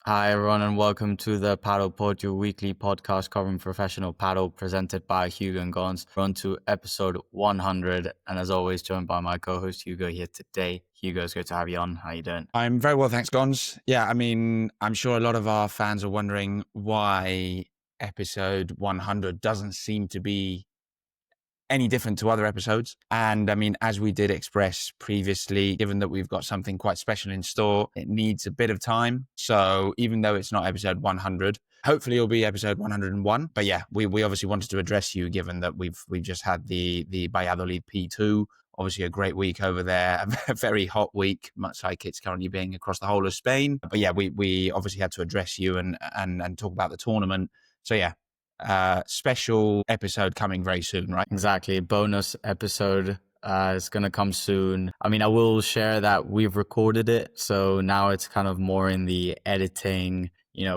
Hi, everyone, and welcome to the Padel Pod, your weekly podcast covering professional padel, presented by Hugo and Gonz. We're on to episode 100, and as always, joined by my co-host Hugo here today. Hugo, it's good to have you on. How you doing? I'm very well, thanks, Gonz. Yeah, I mean, I'm sure a lot of our fans are wondering why episode 100 doesn't seem to be any different to other episodes. And I mean, as we did express previously, given that we've got something quite special in store, it needs a bit of time. So even though it's not episode 100, hopefully it'll be episode 101. But yeah, we obviously wanted to address you, given that we've just had the Valladolid P2. Obviously a great week over there, a very hot week, much like it's currently being across the whole of Spain. But yeah, we obviously had to address you and talk about the tournament. So yeah, special episode coming very soon, right? Exactly. Bonus episode is going to come soon. I mean, I will share that we've recorded it. So now it's kind of more in the editing,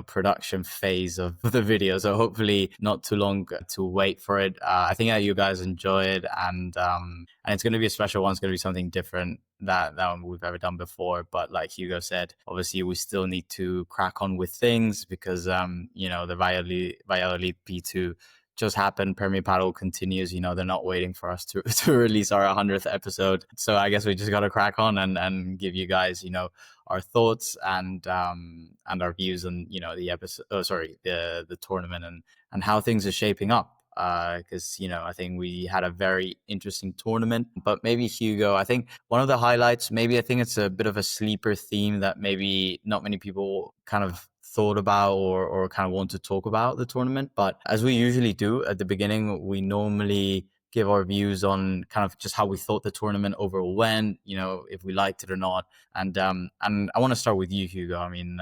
production phase of the video. So hopefully not too long to wait for it. I think that you guys enjoy it, and it's going to be a special one. It's going to be something different that we've ever done before. But like Hugo said, obviously we still need to crack on with things because, the Valladolid P2 just happened. Premier Paddle continues. They're not waiting for us to release our 100th episode. So I guess we just got to crack on and give you guys, our thoughts and our views on, the episode. Oh, sorry, the tournament and how things are shaping up. Because, I think we had a very interesting tournament. But maybe, Hugo, I think one of the highlights, I think it's a bit of a sleeper theme that maybe not many people kind of thought about or kind of want to talk about the tournament. But as we usually do at the beginning, we normally give our views on kind of just how we thought the tournament overall went, if we liked it or not. And I want to start with you, Hugo. I mean,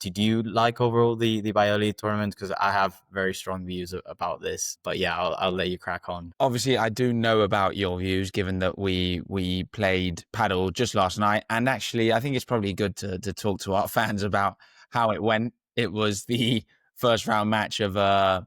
did you like overall the Valladolid tournament? Because I have very strong views about this. But yeah, I'll let you crack on. Obviously, I do know about your views, given that we played paddle just last night. And actually, I think it's probably good to talk to our fans about how it went. It was the first round match of a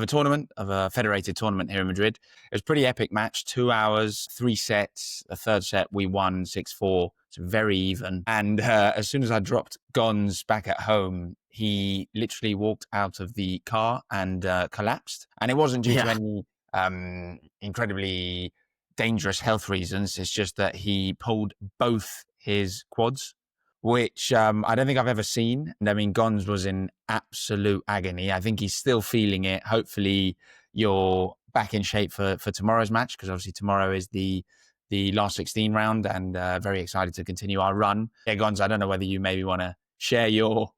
tournament, of a federated tournament here in Madrid. It was a pretty epic match, 2 hours, 3 sets. The third set, we won 6-4. It's very even. And as soon as I dropped Gonz back at home, he literally walked out of the car and collapsed. And it wasn't due to any incredibly dangerous health reasons. It's just that he pulled both his quads, which I don't think I've ever seen. And I mean, Gonz was in absolute agony. I think he's still feeling it. Hopefully you're back in shape for tomorrow's match, because obviously tomorrow is the last 16 round, and very excited to continue our run. Yeah, Gonz, I don't know whether you maybe want to share your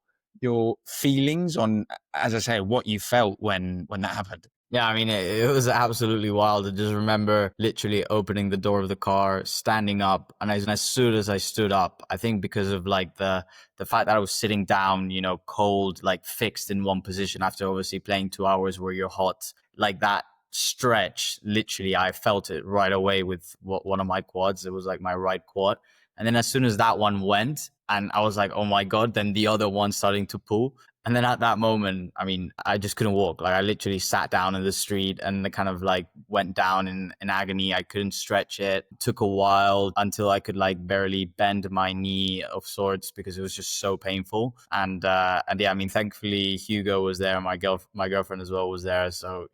feelings on, as I say, what you felt when that happened. Yeah, I mean, it was absolutely wild. I just remember literally opening the door of the car, standing up, and as soon as I stood up, I think because of like the fact that I was sitting down, cold, like fixed in one position after obviously playing 2 hours where you're hot, like that stretch, literally, I felt it right away with one of my quads. It was like my right quad. And then as soon as that one went, and I was like, oh my God, then the other one starting to pull. And then at that moment, I mean, I just couldn't walk. Like I literally sat down in the street and kind of like went down in agony. I couldn't stretch it. It took a while until I could like barely bend my knee of sorts because it was just so painful. And yeah, I mean, thankfully Hugo was there. My girlfriend as well was there. So,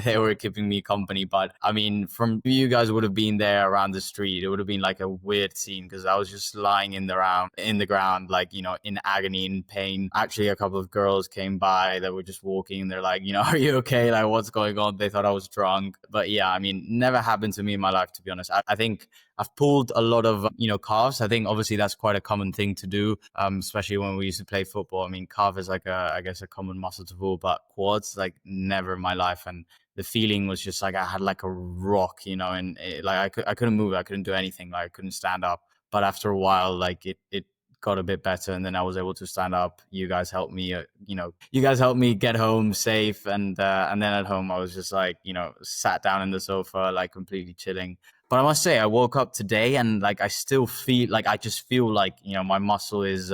they were keeping me company. But I mean, from you guys would have been there around the street, it would have been like a weird scene because I was just lying in the ground, like, in agony, in pain. Actually, a couple of girls came by that were just walking and they're like, are you okay? Like, what's going on? They thought I was drunk. But yeah, I mean, never happened to me in my life, to be honest. I think I've pulled a lot of, calves. I think obviously that's quite a common thing to do, especially when we used to play football. I mean, calf is like I guess a common muscle to pull, but quads, like never in my life. And the feeling was just like I had like a rock, and I couldn't move. I couldn't do anything. Like I couldn't stand up. But after a while, like it got a bit better, and then I was able to stand up. You guys helped me, you guys helped me get home safe, and then at home I was just like, sat down in the sofa, like completely chilling. But I must say, I woke up today and like I still feel like I just feel like my muscle is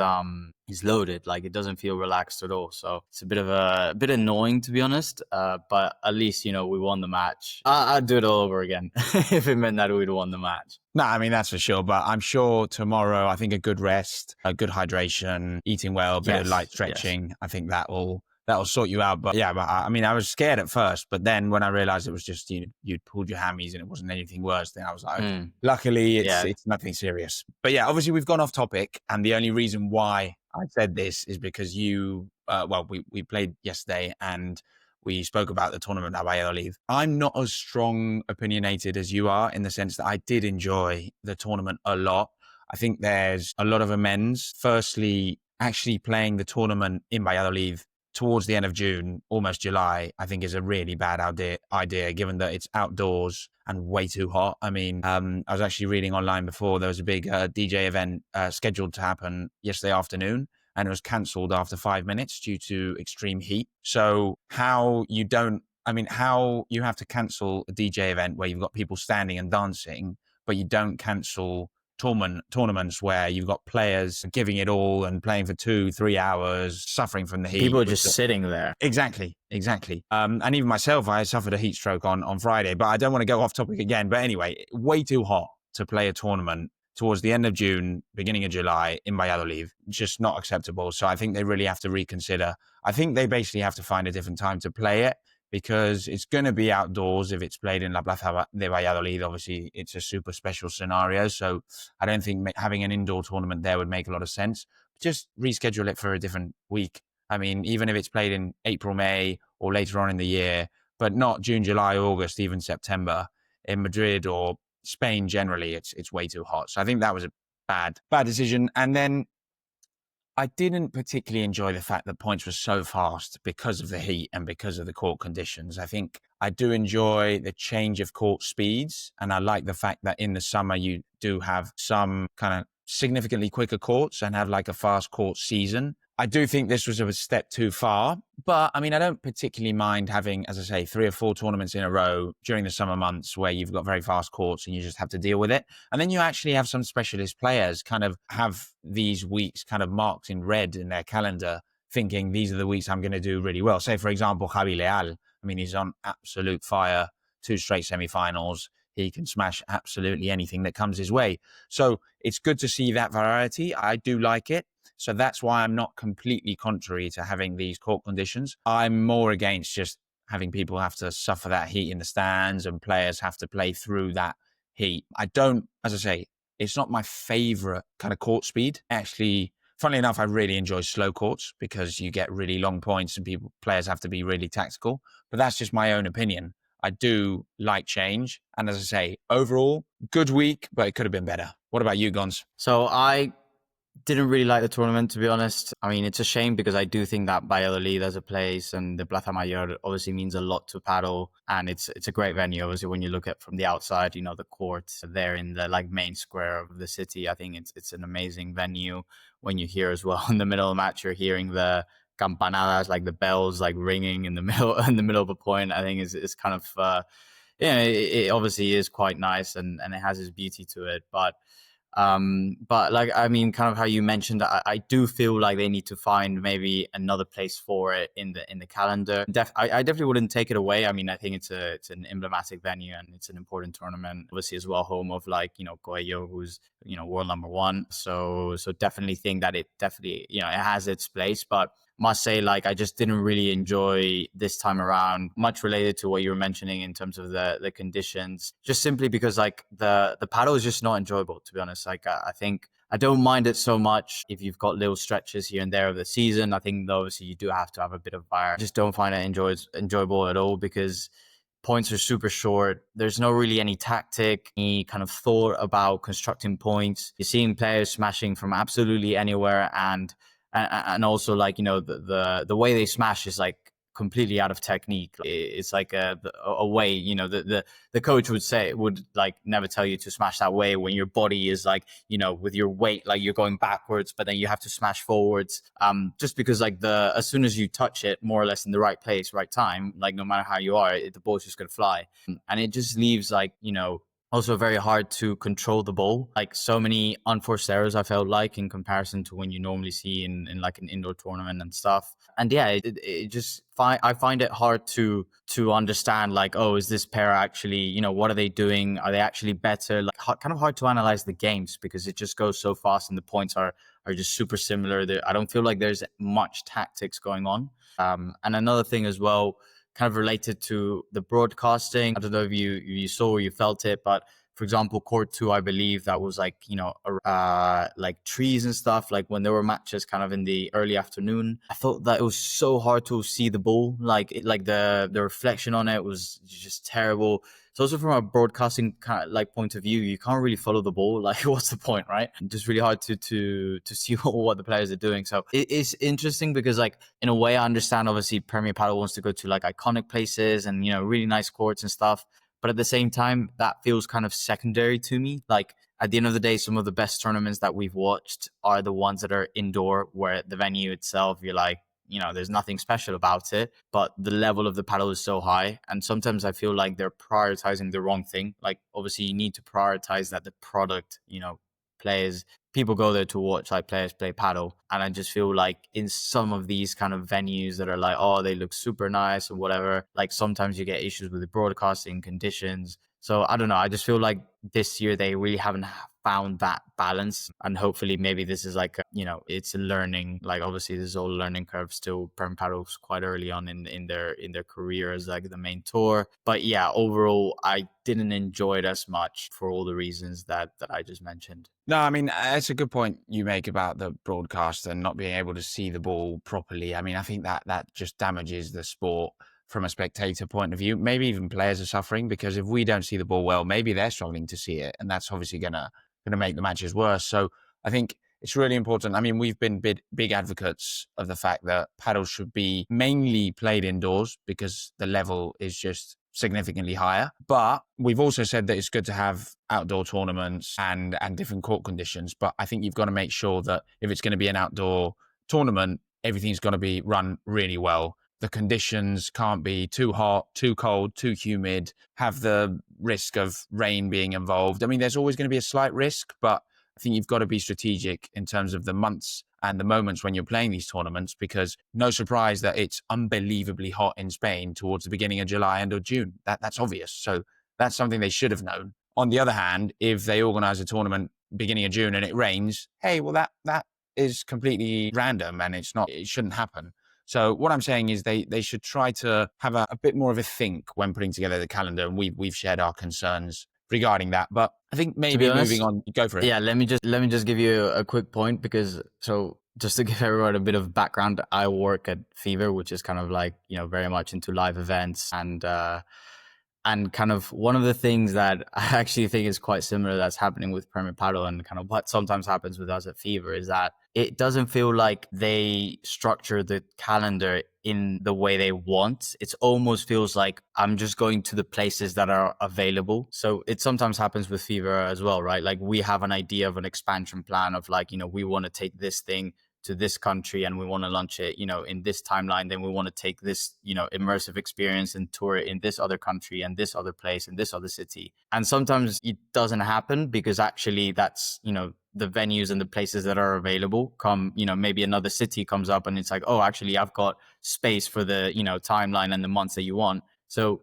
he's loaded. Like, it doesn't feel relaxed at all. So it's a bit annoying, to be honest. But at least, you know, we won the match. I'd do it all over again if it meant that we'd won the match. No, I mean, that's for sure. But I'm sure tomorrow, I think a good rest, a good hydration, eating well, a bit of light stretching, I think that'll sort you out. But yeah, but I mean, I was scared at first, but then when I realized it was just you'd pulled your hammies and it wasn't anything worse, then I was like, luckily it's nothing serious. But yeah, obviously we've gone off topic, and the only reason why I said this is because we played yesterday and we spoke about the tournament at Valladolid. I'm not as strong opinionated as you are, in the sense that I did enjoy the tournament a lot. I think there's a lot of amends. Firstly, actually playing the tournament in Valladolid towards the end of June, almost July, I think is a really bad idea, given that it's outdoors and way too hot. I mean, I was actually reading online before, there was a big DJ event scheduled to happen yesterday afternoon, and it was cancelled after 5 minutes due to extreme heat. So how you have to cancel a DJ event where you've got people standing and dancing, but you don't cancel tournaments where you've got players giving it all and playing for 2-3 hours, suffering from the heat. People are just sitting there. Exactly. And even myself, I suffered a heat stroke on Friday, but I don't want to go off topic again. But anyway, way too hot to play a tournament towards the end of June, beginning of July in Valladolid. Just not acceptable. So I think they really have to reconsider. I think they basically have to find a different time to play it, because it's going to be outdoors if it's played in La Plaza de Valladolid. Obviously, it's a super special scenario. So I don't think having an indoor tournament there would make a lot of sense. Just reschedule it for a different week. I mean, even if it's played in April, May, or later on in the year, but not June, July, August, even September. In Madrid or Spain, generally, it's way too hot. So I think that was a bad decision. And then I didn't particularly enjoy the fact that points were so fast because of the heat and because of the court conditions. I think I do enjoy the change of court speeds, and I like the fact that in the summer you do have some kind of significantly quicker courts and have like a fast court season. I do think this was a step too far, but I mean, I don't particularly mind having, as I say, 3 or 4 tournaments in a row during the summer months where you've got very fast courts and you just have to deal with it. And then you actually have some specialist players kind of have these weeks kind of marked in red in their calendar, thinking these are the weeks I'm going to do really well. Say, for example, Javi Leal. I mean, he's on absolute fire, 2 straight semifinals. He can smash absolutely anything that comes his way. So it's good to see that variety. I do like it. So that's why I'm not completely contrary to having these court conditions. I'm more against just having people have to suffer that heat in the stands and players have to play through that heat. I don't, as I say, it's not my favorite kind of court speed. Actually, funnily enough, I really enjoy slow courts because you get really long points and players have to be really tactical. But that's just my own opinion. I do like change. And as I say, overall, good week, but it could have been better. What about you, Gonz? So I didn't really like the tournament, to be honest. I mean, it's a shame because I do think that Valladolid as a place and the Plaza Mayor obviously means a lot to Padel, and it's a great venue. Obviously, when you look at from the outside, you know, the courts there in the like main square of the city. I think it's an amazing venue. When you hear as well in the middle of the match, you're hearing the campanadas, like the bells, like ringing in the middle of a point. I think it's kind of it obviously is quite nice and it has its beauty to it, but like, I mean, kind of how you mentioned, I do feel like they need to find maybe another place for it in the calendar. I definitely wouldn't take it away. I mean, I think it's an emblematic venue and it's an important tournament. Obviously, as well, home of like, you know, Coello, who's, you know, world number 1. So definitely think that it definitely, you know, it has its place, but must say, like, I just didn't really enjoy this time around, much related to what you were mentioning in terms of the conditions, just simply because like the paddle is just not enjoyable, to be honest. Like, I think I don't mind it so much if you've got little stretches here and there of the season. I think obviously you do have to have a bit of fire. I just don't find it enjoyable at all because points are super short. There's no really any tactic, any kind of thought about constructing points. You're seeing players smashing from absolutely anywhere, and also, like, you know, the way they smash is like completely out of technique. It's like a way, you know, the coach would like never tell you to smash that way when your body is like, you know, with your weight, like you're going backwards, but then you have to smash forwards. Just because like as soon as you touch it more or less in the right place, right time, like no matter how you are, the ball's just gonna fly, and it just leaves like, you know, Also very hard to control the ball. Like so many unforced errors, I felt like, in comparison to when you normally see in like an indoor tournament and stuff. And yeah, it just I find it hard to understand, like, oh, is this pair actually, what are they doing? Are they actually better? Like kind of hard to analyze the games because it just goes so fast and the points are just super similar. I don't feel like there's much tactics going on. And another thing as well, kind of related to the broadcasting. I don't know if you saw or you felt it, but for example, court 2, I believe that was like, like trees and stuff. Like when there were matches kind of in the early afternoon, I thought that it was so hard to see the ball. Like the reflection on it was just terrible. So also from a broadcasting kind of like point of view, you can't really follow the ball. Like what's the point, right? Just really hard to see what the players are doing. So it's interesting because like in a way I understand obviously Premier Padel wants to go to like iconic places and, really nice courts and stuff. But at the same time, that feels kind of secondary to me. Like at the end of the day, some of the best tournaments that we've watched are the ones that are indoor, where the venue itself, you're like, there's nothing special about it, but the level of the paddle is so high. And sometimes I feel like they're prioritizing the wrong thing. Like obviously you need to prioritize that the product, players, people go there to watch like players play paddle. And I just feel like in some of these kind of venues that are like, oh, they look super nice or whatever, like sometimes you get issues with the broadcasting conditions. So I don't know. I just feel like this year they really haven't found that balance, and hopefully maybe this is like it's a learning. Like obviously this is all learning curve still. Prem Paddle's quite early on in their career as like the main tour, but yeah, overall I didn't enjoy it as much for all the reasons that I just mentioned. No, I mean, it's a good point you make about the broadcast and not being able to see the ball properly. I mean, I think that just damages the sport from a spectator point of view. Maybe even players are suffering because if we don't see the ball well, maybe they're struggling to see it, and that's obviously gonna make the matches worse. So I think it's really important. I mean, we've been big advocates of the fact that paddle should be mainly played indoors because the level is just significantly higher. But we've also said that it's good to have outdoor tournaments and different court conditions. But I think you've got to make sure that if it's going to be an outdoor tournament, everything's going to be run really well. The conditions can't be too hot, too cold, too humid, have the risk of rain being involved. I mean, there's always going to be a slight risk, but I think you've got to be strategic in terms of the months and the moments when you're playing these tournaments, because no surprise that it's unbelievably hot in Spain towards the beginning of July and of June. That's obvious. So that's something they should have known. On the other hand, if they organize a tournament beginning of June and it rains, hey, well, that is completely random and it shouldn't happen. So what I'm saying is they should try to have a bit more of a think when putting together the calendar. And we've shared our concerns regarding that, but I think maybe moving on, go for it. Yeah, let me just give you a quick point, because just to give everyone a bit of background, I work at Fever, which is kind of like, very much into live events, and kind of one of the things that I actually think is quite similar that's happening with Premier Padel and kind of what sometimes happens with us at Fever is that it doesn't feel like they structure the calendar in the way they want. It almost feels like I'm just going to the places that are available. So it sometimes happens with Fever as well, right? Like we have an idea of an expansion plan of like, we want to take this thing to this country and we want to launch it, in this timeline. Then we want to take this, immersive experience and tour it in this other country and this other place and this other city. And sometimes it doesn't happen because actually that's, the venues and the places that are available come, maybe another city comes up and it's like, oh, actually I've got space for the, timeline and the months that you want. So,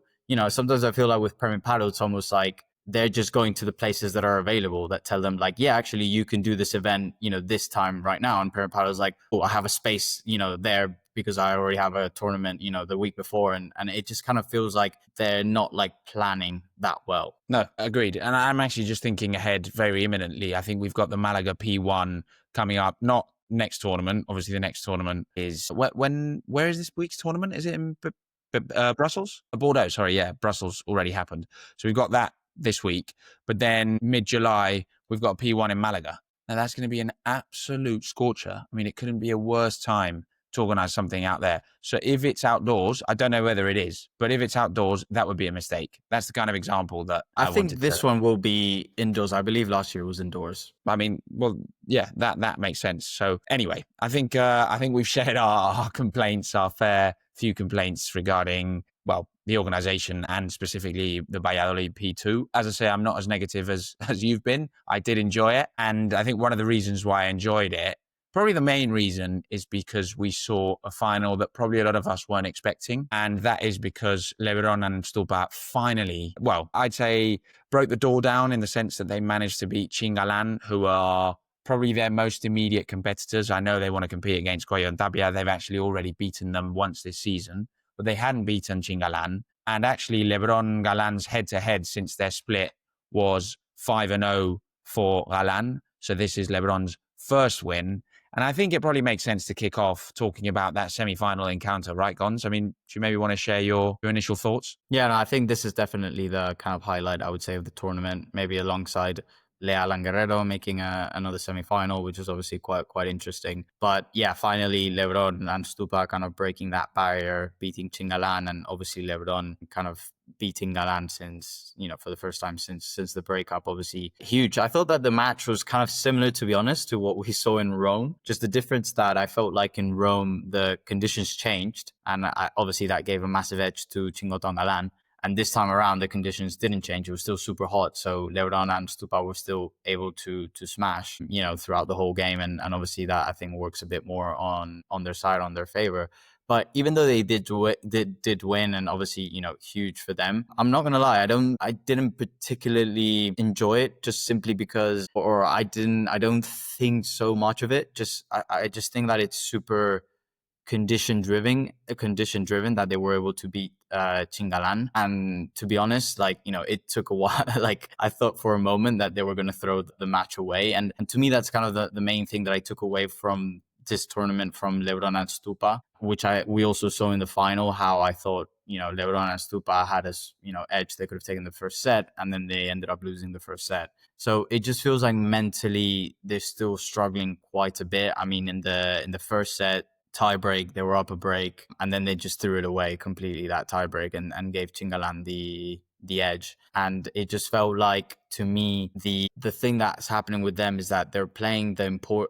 sometimes I feel like with Premier Padel, it's almost like they're just going to the places that are available that tell them like, yeah, actually you can do this event, this time right now. And Premier Padel is like, oh, I have a space, there because I already have a tournament, the week before. And it just kind of feels like they're not like planning that well. No, agreed. And I'm actually just thinking ahead very imminently. I think we've got the Malaga P1 coming up, not next tournament. Obviously the next tournament is where is this week's tournament? Is it in Brussels? Bordeaux, sorry. Yeah, Brussels already happened. So we've got that this week, but then mid-July, we've got P1 in Malaga. Now that's going to be an absolute scorcher. I mean, it couldn't be a worse time to organize something out there. So if it's outdoors, I don't know whether it is, but if it's outdoors, that would be a mistake. That's the kind of example that I think this one will be indoors. I believe last year was indoors. I mean, well, yeah, that makes sense. So anyway, I think we've shared our complaints, our fair few complaints regarding well, the organization and specifically the Valladolid P2. As I say, I'm not as negative as you've been. I did enjoy it. And I think one of the reasons why I enjoyed it, probably the main reason, is because we saw a final that probably a lot of us weren't expecting. And that is because Lebron and Stupa finally, well, I'd say broke the door down in the sense that they managed to beat Chingalan, who are probably their most immediate competitors. I know they want to compete against Coello and Tapia. They've actually already beaten them once this season, but they hadn't beaten Chingalan. And actually, Lebron Galan's head-to-head since their split was 5-0 for Galan. So this is Lebron's first win. And I think it probably makes sense to kick off talking about that semi-final encounter, right, Gonz? I mean, do you maybe want to share your initial thoughts? Yeah, no, I think this is definitely the kind of highlight, I would say, of the tournament, maybe alongside Leal and Guerrero making another semi-final, which is obviously quite interesting. But yeah, finally, Lebron and Stupa kind of breaking that barrier, beating Chingalan, and obviously Lebron kind of beating Galan since, for the first time since the breakup, obviously huge. I thought that the match was kind of similar, to be honest, to what we saw in Rome. Just the difference that I felt like in Rome, the conditions changed, and obviously that gave a massive edge to Chingotto and Galan. And this time around, the conditions didn't change. It was still super hot. So Lebrón and Stupa were still able to smash, throughout the whole game. And obviously that, I think, works a bit more on their side, on their favor. But even though they did win, and obviously, huge for them, I'm not gonna lie, I didn't particularly enjoy it, just simply because, or I don't think so much of it. I just think that it's super condition driven that they were able to beat Chingalan. And to be honest, it took a while. I thought for a moment that they were going to throw the match away, and to me that's kind of the main thing that I took away from this tournament from Lebrón and Stupa, which we also saw in the final, how I thought Lebrón and Stupa had a edge. They could have taken the first set, and then they ended up losing the first set. So it just feels like mentally they're still struggling quite a bit. I mean, in the first set tie break, they were up a break, and then they just threw it away completely, that tie break, and gave Chingalan the edge. And it just felt like, to me, the thing that's happening with them is that they're playing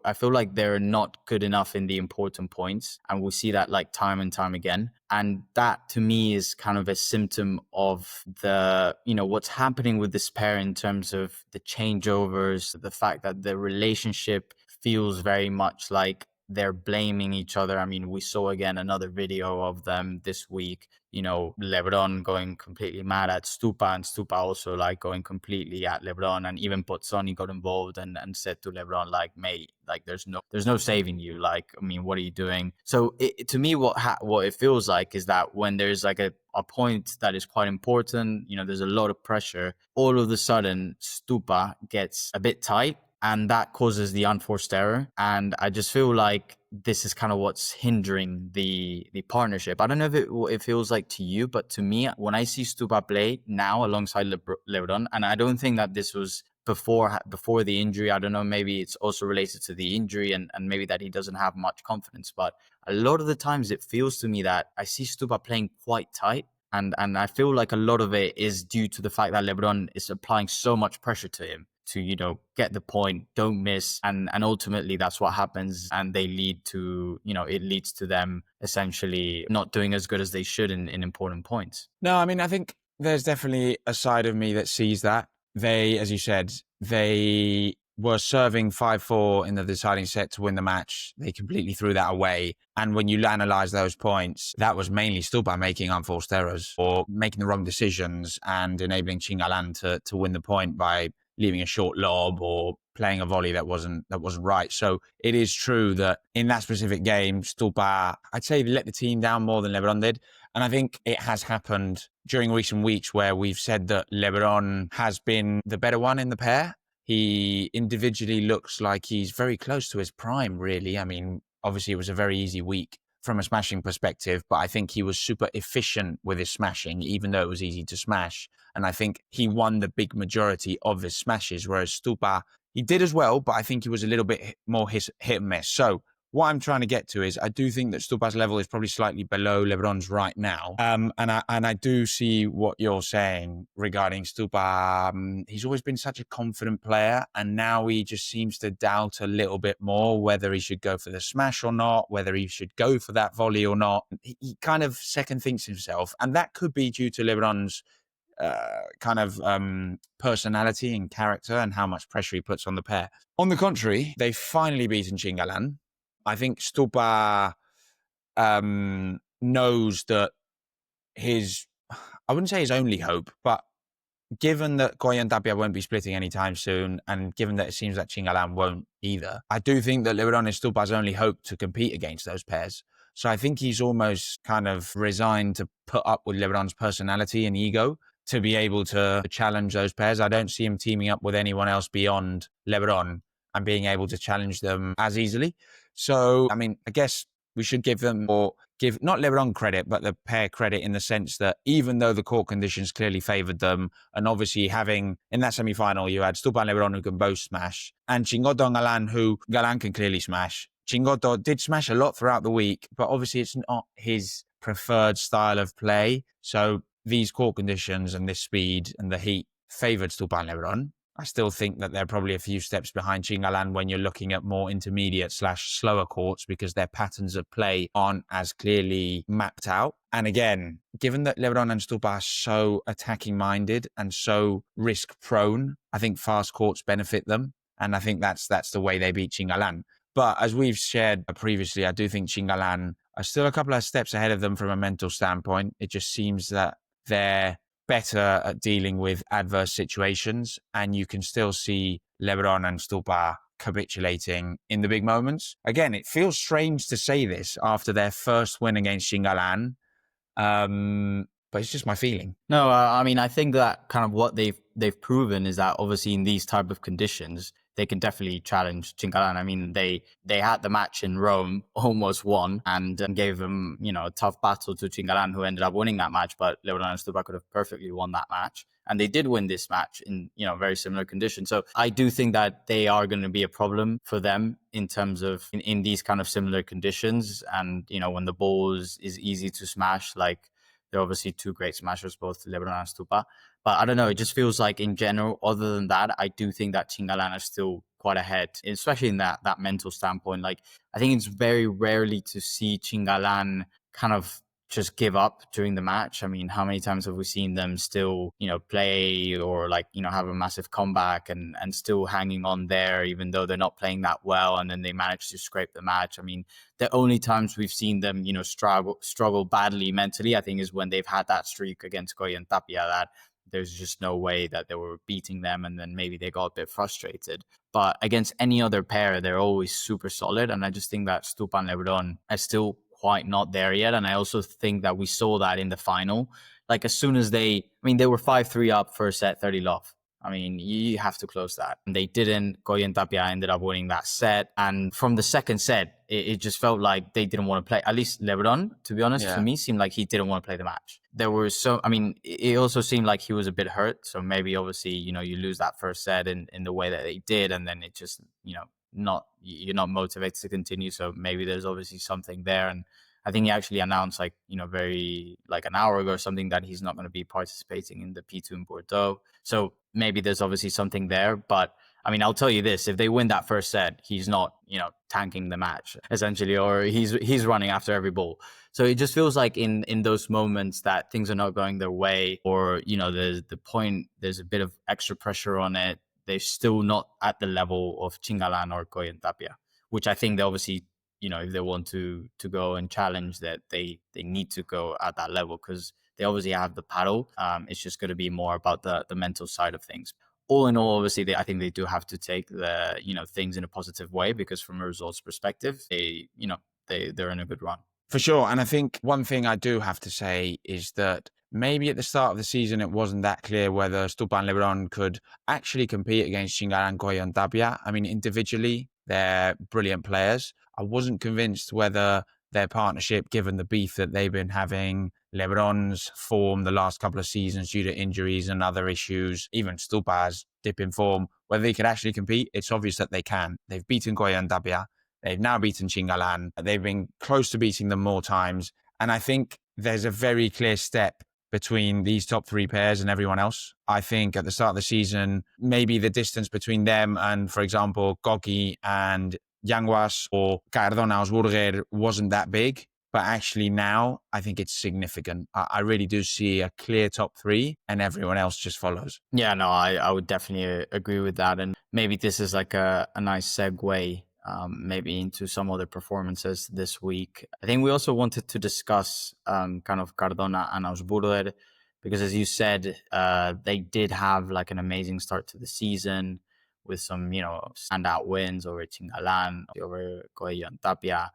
I feel like they're not good enough in the important points, and we see that time and time again. And that, to me, is kind of a symptom of the what's happening with this pair in terms of the changeovers, the fact that the relationship feels very much like they're blaming each other. I mean, we saw again another video of them this week, Lebron going completely mad at Stupa, and Stupa also going completely at Lebron, and even Pozzoni got involved and said to Lebron, mate, there's no saving you. I mean, what are you doing? So to me, what it feels like is that when there's a point that is quite important, there's a lot of pressure, all of a sudden Stupa gets a bit tight, and that causes the unforced error. And I just feel like this is kind of what's hindering the partnership. I don't know if it feels like to you, but to me, when I see Stupa play now alongside Lebron, and I don't think that this was before the injury. I don't know, maybe it's also related to the injury, and maybe that he doesn't have much confidence. But a lot of the times it feels to me that I see Stupa playing quite tight. And I feel like a lot of it is due to the fact that Lebron is applying so much pressure to him to, get the point, don't miss. And ultimately that's what happens. And they lead to, it leads to them essentially not doing as good as they should in important points. No, I mean, I think there's definitely a side of me that sees that. They, as you said, they were serving 5-4 in the deciding set to win the match. They completely threw that away. And when you analyze those points, that was mainly Stupa making unforced errors or making the wrong decisions and enabling Chingalan to win the point by leaving a short lob or playing a volley that wasn't right. So it is true that in that specific game, Stupa, I'd say, let the team down more than Lebron did. And I think it has happened during recent weeks where we've said that Lebron has been the better one in the pair. He individually looks like he's very close to his prime, really. I mean, obviously it was a very easy week from a smashing perspective, but I think he was super efficient with his smashing, even though it was easy to smash. And I think he won the big majority of his smashes, whereas Stupa, he did as well, but I think he was a little bit more hit and miss. So what I'm trying to get to is I do think that Stupa's level is probably slightly below Lebron's right now. And I do see what you're saying regarding Stupa. He's always been such a confident player, and now he just seems to doubt a little bit more whether he should go for the smash or not, whether he should go for that volley or not. He kind of second thinks himself, and that could be due to Lebron's personality and character and how much pressure he puts on the pair. On the contrary, they've finally beaten Chingalan. I think Stupa knows that I wouldn't say his only hope, but given that Coello and Tapia won't be splitting anytime soon, and given that it seems that Chingalan won't either, I do think that Lebron is Stupa's only hope to compete against those pairs. So I think he's almost kind of resigned to put up with Lebron's personality and ego to be able to challenge those pairs. I don't see him teaming up with anyone else beyond Lebron and being able to challenge them as easily. So, I mean, I guess we should give not Lebron credit, but the pair credit in the sense that even though the court conditions clearly favoured them, and obviously having, in that semi-final, you had Stupa and Lebron who can both smash, and Chingotto and Galan who Galan can clearly smash. Chingotto did smash a lot throughout the week, but obviously it's not his preferred style of play. So these court conditions and this speed and the heat favoured Stupa and Lebron. I still think that they're probably a few steps behind Chingalan when you're looking at more intermediate/slower courts because their patterns of play aren't as clearly mapped out. And again, given that Lebron and Stupa are so attacking minded and so risk prone, I think fast courts benefit them. And I think that's the way they beat Chingalan. But as we've shared previously, I do think Chingalan are still a couple of steps ahead of them from a mental standpoint. It just seems that they're better at dealing with adverse situations, and you can still see Lebron and Stupa capitulating in the big moments. Again, it feels strange to say this after their first win against Chingalan, but it's just my feeling. No, I mean, I think that kind of what they've proven is that obviously in these type of conditions, they can definitely challenge Chingalan. I mean, they had the match in Rome, almost won, and gave them, a tough battle to Chingalan, who ended up winning that match. But Lebron and Stupa could have perfectly won that match. And they did win this match in, very similar conditions. So I do think that they are going to be a problem for them in terms of in these kind of similar conditions. And, when the ball is easy to smash, like they're obviously two great smashers, both Lebron and Stupa. But I don't know, it just feels like in general, other than that, I do think that Chingalan is still quite ahead, especially in that mental standpoint. Like, I think it's very rarely to see Chingalan kind of just give up during the match. I mean, how many times have we seen them still, play or have a massive comeback and still hanging on there, even though they're not playing that well, and then they manage to scrape the match. I mean, the only times we've seen them, struggle badly mentally, I think, is when they've had that streak against Coki and Tapia that there's just no way that they were beating them, and then maybe they got a bit frustrated. But against any other pair, they're always super solid, and I just think that Stupa and Lebron are still quite not there yet. And I also think that we saw that in the final. Like, as soon as they were 5-3 up first set, 30 love. I mean, you have to close that. And they didn't. Coki and Tapia ended up winning that set. And from the second set, it just felt like they didn't want to play. At least Lebron, to be honest, to me, seemed like he didn't want to play the match. It also seemed like he was a bit hurt. So maybe, obviously, you lose that first set in the way that they did. And then it just, you're not motivated to continue. So maybe there's obviously something there. And I think he actually announced very an hour ago or something that he's not going to be participating in the P2 in Bordeaux. So maybe there's obviously something there. But I mean, I'll tell you this, if they win that first set, he's not, tanking the match essentially, or he's running after every ball. So it just feels like in those moments that things are not going their way, or, there's a bit of extra pressure on it. They're still not at the level of Chingalan or Coki and Tapia, which I think they obviously, if they want to go and challenge that, they need to go at that level, because they obviously have the paddle. It's just going to be more about the mental side of things. All in all, obviously, I think they do have to take the, things in a positive way, because from a results perspective, they're in a good run. For sure. And I think one thing I do have to say is that maybe at the start of the season, it wasn't that clear whether Stupa and Lebron could actually compete against Chingalan, Coello and Tapia. I mean, individually, they're brilliant players. I wasn't convinced whether their partnership, given the beef that they've been having, Lebron's form the last couple of seasons due to injuries and other issues, even Stupa's dip in form, whether they could actually compete. It's obvious that they can. They've beaten Coello and Tapia. They've now beaten Chingalan. They've been close to beating them more times. And I think there's a very clear step between these top three pairs and everyone else. I think at the start of the season, maybe the distance between them and, for example, Coki and Yanguas or Cardona and Augsburger wasn't that big. But actually now, I think it's significant. I really do see a clear top three and everyone else just follows. Yeah, no, I would definitely agree with that. And maybe this is like a nice segue maybe into some other performances this week. I think we also wanted to discuss kind of Cardona and Augsburger because, as you said, they did have like an amazing start to the season with some, standout wins over Chingalan, over Coello and Tapia.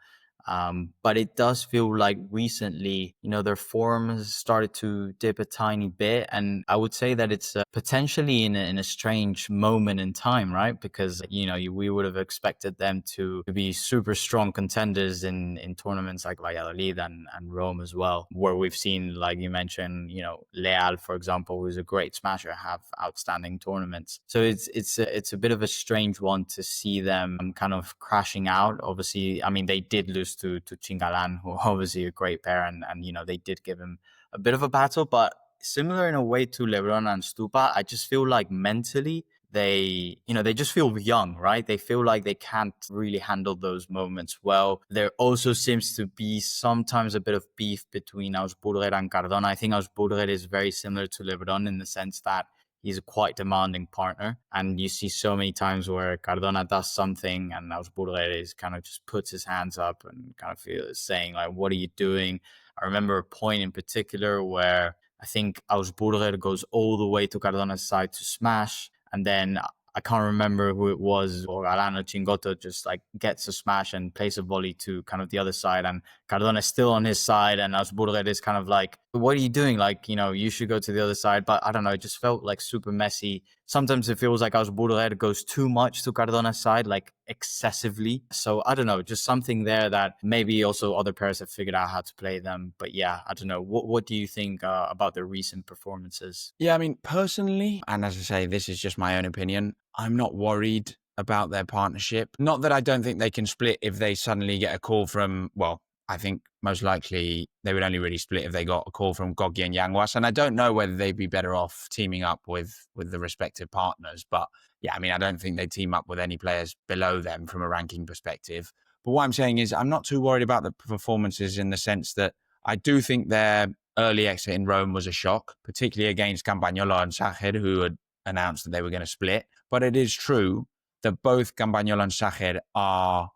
But it does feel like recently, their form has started to dip a tiny bit. And I would say that it's potentially in a strange moment in time, right? Because, we would have expected them to be super strong contenders in tournaments like Valladolid and Rome as well, where we've seen, like you mentioned, Leal, for example, who's a great smasher, have outstanding tournaments. So it's a bit of a strange one to see them kind of crashing out. Obviously, I mean, they did lose to Chingalan, who obviously a great pair, and they did give him a bit of a battle, but similar in a way to Lebron and Stupa, I just feel like mentally they just feel young, right? They feel like they can't really handle those moments well. There also seems to be sometimes a bit of beef between Augsburger and Cardona. I think Augsburger is very similar to Lebron in the sense that he's a quite demanding partner. And you see so many times where Cardona does something and Augsburger is kind of just puts his hands up and kind of saying, like, what are you doing? I remember a point in particular where I think Augsburger goes all the way to Cardona's side to smash. And then I can't remember who it was, or Galán or Chingotto just like gets a smash and plays a volley to kind of the other side. And Cardona is still on his side. And Augsburger is kind of like, what are you doing? Like, you should go to the other side. But I don't know, it just felt like super messy. Sometimes it feels like Augsburger goes too much to Cardona's side, like excessively. So I don't know, just something there that maybe also other pairs have figured out how to play them. But yeah, I don't know. What do you think about their recent performances? Yeah, I mean, personally, and as I say, this is just my own opinion, I'm not worried about their partnership. Not that I don't think they can split if they suddenly get a call from, well, I think most likely they would only really split if they got a call from Coki and Yanguas. And I don't know whether they'd be better off teaming up with the respective partners. But yeah, I mean, I don't think they team up with any players below them from a ranking perspective. But what I'm saying is I'm not too worried about the performances in the sense that I do think their early exit in Rome was a shock, particularly against Campagnolo and Sacher, who had announced that they were going to split. But it is true that both Campagnolo and Sacher are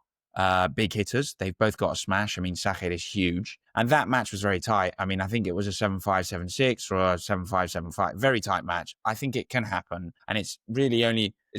big hitters. They've both got a smash. I mean, Sacher is huge. And that match was very tight. I mean, I think it was a 7-5, 7-6 or a 7-5, 7-5. Very tight match. I think it can happen. And it's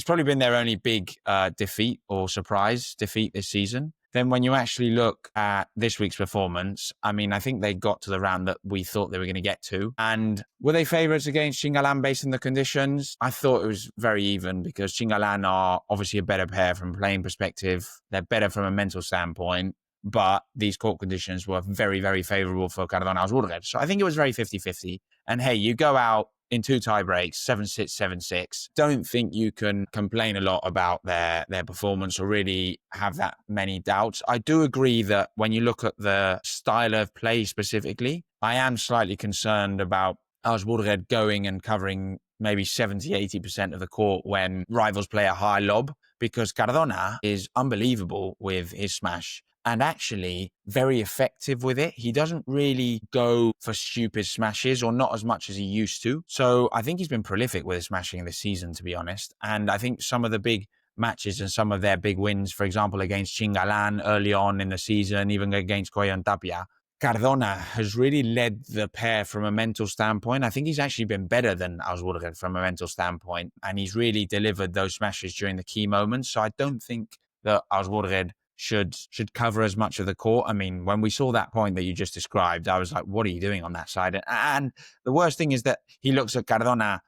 probably been their only big defeat or surprise defeat this season. Then when you actually look at this week's performance, I mean, I think they got to the round that we thought they were going to get to. And were they favourites against Chingalan based on the conditions? I thought it was very even because Chingalan are obviously a better pair from a playing perspective. They're better from a mental standpoint. But these court conditions were very, very favourable for Cardona and Augsburger. So I think it was very 50-50. And hey, you go out in 2 tie breaks, 7-6, 7-6. Don't think you can complain a lot about their performance or really have that many doubts. I do agree that when you look at the style of play specifically, I am slightly concerned about Augsburger going and covering maybe 70-80% of the court when rivals play a high lob, because Cardona is unbelievable with his smash. And actually very effective with it. He doesn't really go for stupid smashes, or not as much as he used to. So I think he's been prolific with his smashing this season, to be honest. And I think some of the big matches and some of their big wins, for example, against Chingalan early on in the season, even against Coello and Tapia, Cardona has really led the pair from a mental standpoint. I think he's actually been better than Augsburger from a mental standpoint. And he's really delivered those smashes during the key moments. So I don't think that Augsburger should cover as much of the court. I mean, when we saw that point that you just described, I was like, what are you doing on that side? And the worst thing is that he looks at Cardona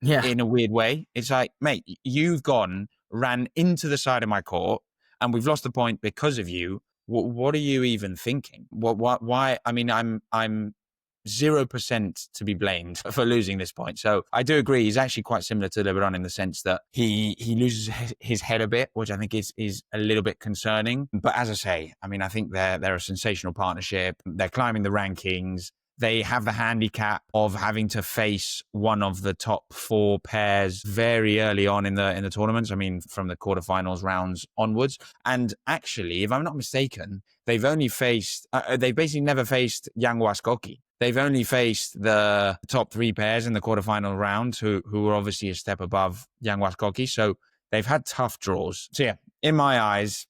in a weird way. It's like, mate, you've ran into the side of my court and we've lost the point because of you. What are you even thinking? Why? I mean, I'm 0% to be blamed for losing this point. So I do agree. He's actually quite similar to Lebron in the sense that he loses his head a bit, which I think is a little bit concerning. But as I say, I mean, I think they're a sensational partnership. They're climbing the rankings. They have the handicap of having to face one of the top 4 pairs very early on in the tournaments. I mean, from the quarterfinals rounds onwards. And actually, if I'm not mistaken, they've basically never faced Yanguas Coki. They've only faced the top 3 pairs in the quarterfinal round, who were obviously a step above Yanguas Coki. So they've had tough draws. So yeah, in my eyes,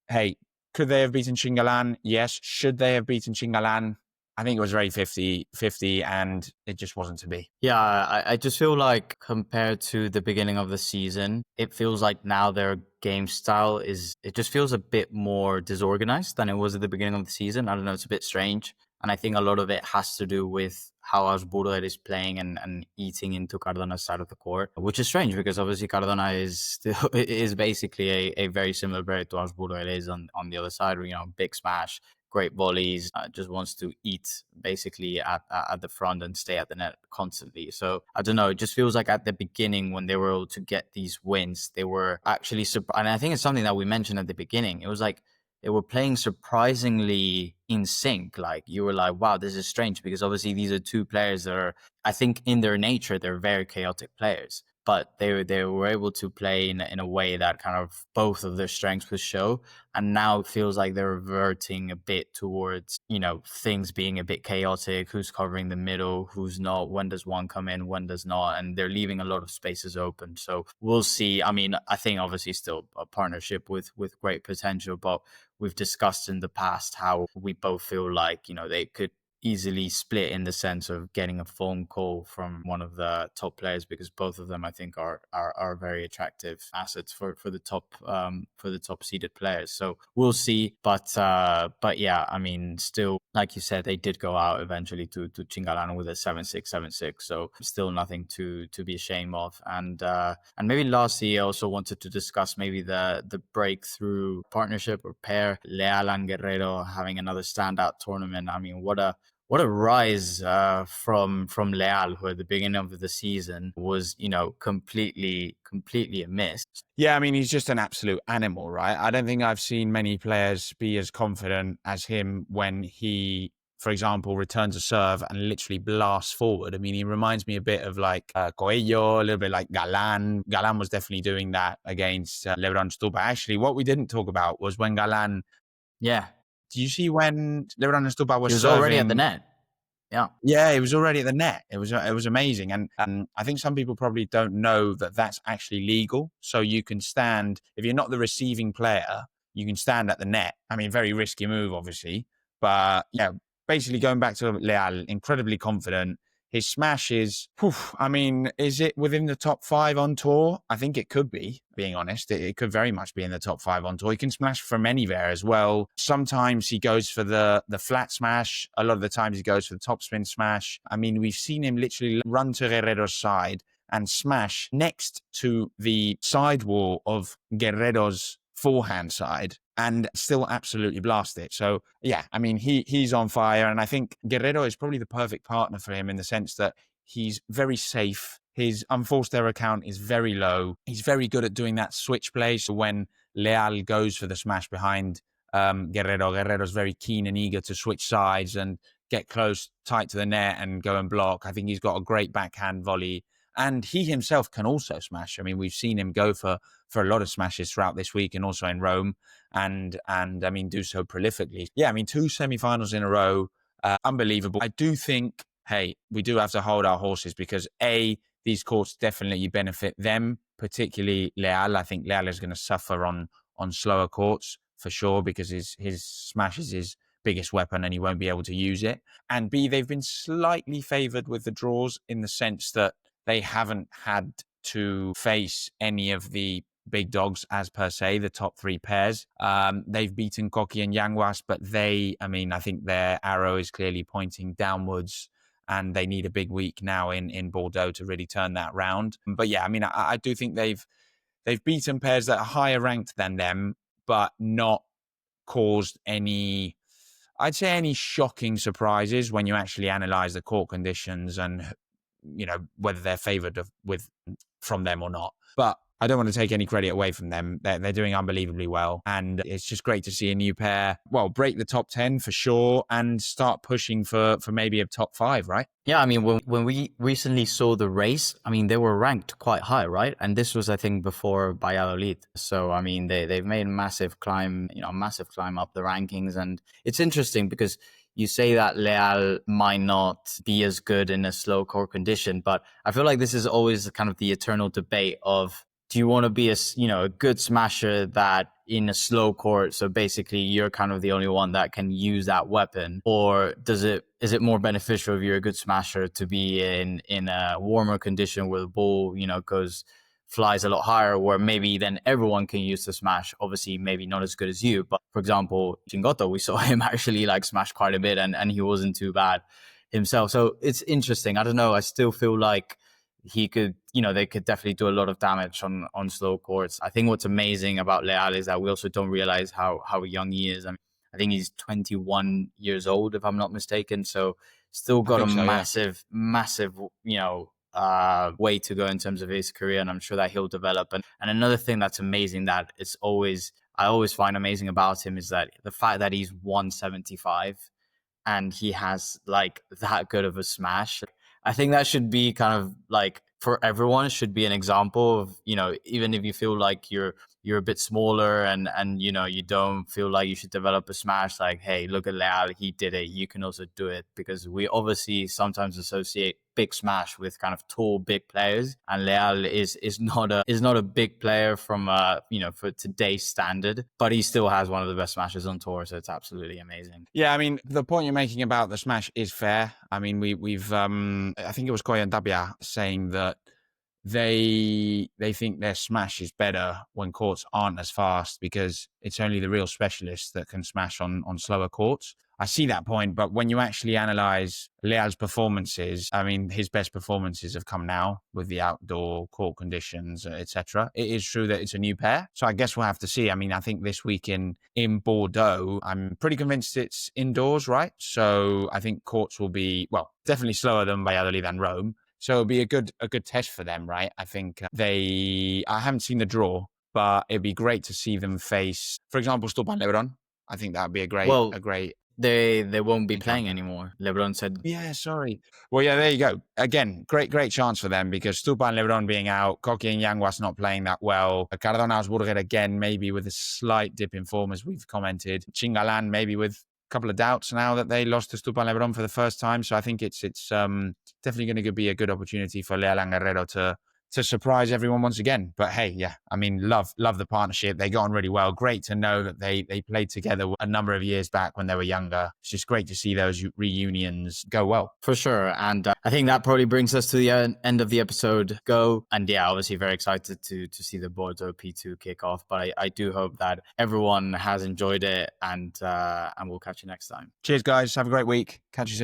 hey, could they have beaten Chingalan? Yes. Should they have beaten Chingalan? I think it was very 50-50 and it just wasn't to be. Yeah, I just feel like compared to the beginning of the season, it feels like now their game style it just feels a bit more disorganized than it was at the beginning of the season. I don't know, it's a bit strange. And I think a lot of it has to do with how Augsburger is playing and eating into Cardona's side of the court, which is strange because obviously Cardona is basically a very similar player to Augsburger it is on the other side, big smash, great volleys, just wants to eat basically at the front and stay at the net constantly. So I don't know, it just feels like at the beginning when they were able to get these wins, they were actually and I think it's something that we mentioned at the beginning. It was like they were playing surprisingly in sync. Like you were like, wow, this is strange because obviously these are 2 players that are, I think in their nature, they're very chaotic players. But they were able to play in a way that kind of both of their strengths would show. And now it feels like they're reverting a bit towards, things being a bit chaotic. Who's covering the middle? Who's not? When does one come in? When does not? And they're leaving a lot of spaces open. So we'll see. I mean, I think obviously still a partnership with great potential, but we've discussed in the past how we both feel like, they could easily split in the sense of getting a phone call from one of the top players because both of them I think are very attractive assets for the top seeded players. So we'll see, but yeah, I mean, still, like you said, they did go out eventually to Chingalan with a 7-6, 7-6. So still nothing to be ashamed of. And maybe lastly, I also wanted to discuss maybe the breakthrough partnership or pair, Leal and Guerrero having another standout tournament. I mean, what a rise from Leal, who at the beginning of the season was, completely a miss. Yeah, I mean, he's just an absolute animal, right? I don't think I've seen many players be as confident as him when he, for example, returns a serve and literally blasts forward. I mean, he reminds me a bit of like Coello, a little bit like Galan. Galan was definitely doing that against Lebron Stupa. Actually, what we didn't talk about was when Galan... Yeah. Do you see when Lebrón and Stupa was serving? Already at the net. Yeah, he was already at the net. It was amazing. And I think some people probably don't know that that's actually legal. So you can stand, if you're not the receiving player, you can stand at the net. I mean, very risky move, obviously. But yeah, basically going back to Leal, incredibly confident. His smash is, I mean, is it within the top 5 on tour? I think it could be, being honest. It could very much be in the top 5 on tour. He can smash from anywhere as well. Sometimes he goes for the flat smash. A lot of the times he goes for the topspin smash. I mean, we've seen him literally run to Guerrero's side and smash next to the sidewall of Guerrero's forehand side and still absolutely blast it. So yeah, I mean, he's on fire. And I think Guerrero is probably the perfect partner for him in the sense that he's very safe. His unforced error count is very low. He's very good at doing that switch play. So when Leal goes for the smash behind Guerrero's very keen and eager to switch sides and get close, tight to the net and go and block. I think he's got a great backhand volley. And he himself can also smash. I mean, we've seen him go for a lot of smashes throughout this week and also in Rome and I mean, do so prolifically. Yeah, I mean, 2 semifinals in a row, unbelievable. I do think, hey, we do have to hold our horses because these courts definitely benefit them, particularly Leal. I think Leal is going to suffer on slower courts for sure because his smash is his biggest weapon and he won't be able to use it. And B, they've been slightly favoured with the draws in the sense that they haven't had to face any of the big dogs as per se, the top 3 pairs. They've beaten Coki and Yanguas, but I think their arrow is clearly pointing downwards and they need a big week now in Bordeaux to really turn that round. But yeah, I mean, I do think they've beaten pairs that are higher ranked than them, but not caused any I'd say any shocking surprises when you actually analyze the court conditions and, you know, whether they're favored from them or not. But I don't want to take any credit away from them. They're doing unbelievably well. And it's just great to see a new pair, well, break the top 10 for sure and start pushing for maybe a top 5, right? Yeah, I mean, when we recently saw the race, I mean, they were ranked quite high, right? And this was, I think, before Valladolid. So, I mean, they've made a massive climb up the rankings. And it's interesting because you say that Leal might not be as good in a slow court condition, but I feel like this is always kind of the eternal debate of, do you want to be a good smasher that in a slow court, so basically you're kind of the only one that can use that weapon, or is it more beneficial if you're a good smasher to be in a warmer condition where the ball flies a lot higher, where maybe then everyone can use the smash? Obviously, maybe not as good as you, but for example, Chingotto, we saw him actually like smash quite a bit, and he wasn't too bad himself. So it's interesting. I don't know. I still feel like he could, they could definitely do a lot of damage on slow courts. I think what's amazing about Leal is that we also don't realize how young he is. I mean, I think he's 21 years old, if I'm not mistaken. So still got a massive, way to go in terms of his career. And I'm sure that he'll develop. And another thing that's amazing that I always find amazing about him is that the fact that he's 175 and he has like that good of a smash. I think that should be kind of like, for everyone, should be an example of, even if you feel like you're a bit smaller and you don't feel like you should develop a smash, like, hey, look at Leal, he did it, you can also do it. Because we obviously sometimes associate big smash with kind of tall, big players, and Leal is not a big player from for today's standard, but he still has one of the best smashes on tour, so it's absolutely amazing. Yeah, I mean, the point you're making about the smash is fair. I mean, we've I think it was Coello and Tapia saying that they think their smash is better when courts aren't as fast because it's only the real specialists that can smash on slower courts. I see that point, but when you actually analyze Leal's performances, I mean, his best performances have come now with the outdoor court conditions, etc. It is true that it's a new pair, so I guess we'll have to see. I mean, I think this week in Bordeaux, I'm pretty convinced it's indoors, right? So I think courts will be, well, definitely slower than Valladolid and Rome. So it'll be a good test for them, right? I think I haven't seen the draw, but it'd be great to see them face, for example, Stupa and Lebrón. I think that would be a great. They won't be playing anymore. Lebron said. Yeah, sorry. Well, yeah, there you go. Again, great chance for them because Stupa and Lebron being out, Coki and Yanguas not playing that well. Cardona and Augsburger again, maybe with a slight dip in form, as we've commented. Chingalan maybe with a couple of doubts now that they lost to Stupa and Lebron for the first time. So I think it's definitely going to be a good opportunity for Leal and Guerrero to surprise everyone once again. But hey, yeah, I mean, love the partnership. They got on really well. Great to know that they played together a number of years back when they were younger. It's just great to see those reunions go well. For sure. And I think that probably brings us to the end of the episode go. And yeah, obviously very excited to see the Bordeaux P2 kick off. But I do hope that everyone has enjoyed it, and we'll catch you next time. Cheers, guys. Have a great week. Catch you soon.